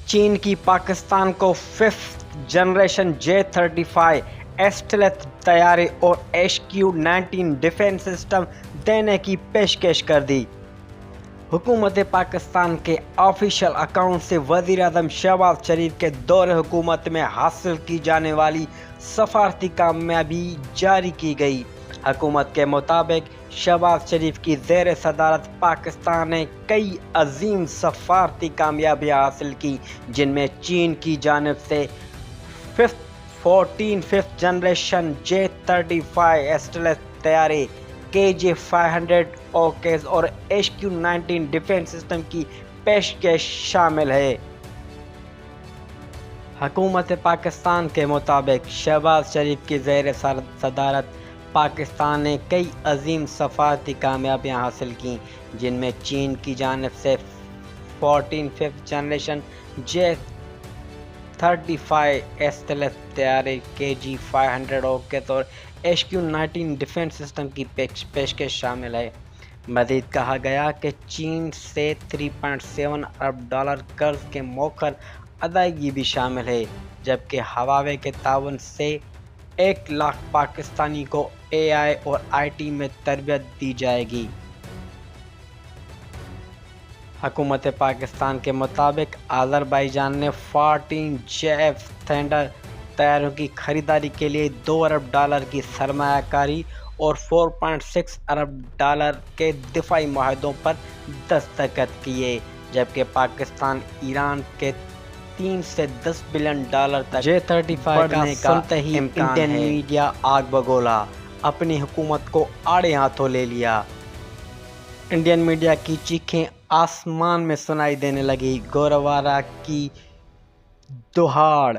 چین کی پاکستان کو 5th generation J-35 stealth طیارے اور HQ-19 ڈیفنس سسٹم دینے کی پیشکش کر دی۔ حکومت پاکستان کے آفیشیل اکاؤنٹ سے وزیر اعظم شہباز شریف کے دور حکومت میں حاصل کی جانے والی سفارتی کامیابی جاری کی گئی۔ حکومت کے مطابق شہباز شریف کی زیر صدارت پاکستان نے کئی عظیم سفارتی کامیابیاں حاصل کی، جن میں چین کی جانب سے 5th جنریشن J-35 اسٹیلتھ طیارے KJ-500 اوکیز اور HQ-19 ڈیفنس سسٹم کی پیشکش شامل ہے۔ حکومت پاکستان کے مطابق شہباز شریف کی زیر صدارت پاکستان نے کئی عظیم سفارتی کامیابیاں حاصل کیں، جن میں چین کی جانب سے 5th جنریشن J-35 اسٹیلتھ طیارے KJ-500 اوکیز اور HQ-19 ڈیفنس سسٹم کی پیشکش شامل ہے۔ مزید کہا گیا کہ چین سے $3.7 ارب قرض کے مؤخر ادائیگی بھی شامل ہے، جبکہ ہواوے کے تعاون سے 1 لاکھ پاکستانی کو AI اور IT میں تربیت دی جائے گی۔ حکومت پاکستان کے مطابق آذربائیجان نے 14 JF تھنڈر طیاروں کی خریداری کے لیے $2 ارب کی سرمایہ کاری اور $4.6 ارب کے دفاعی معاہدوں پر دستخط کیے، جبکہ پاکستان ایران کے 3 سے $10 بلین تک J-35 بڑھنے کا امکان ہے۔ انڈین میڈیا آگ بگولا، اپنی حکومت کو آڑے ہاتھوں لے لیا۔ انڈین میڈیا کی چیخیں آسمان میں سنائی دینے لگی، گوروارا کی دہاڑ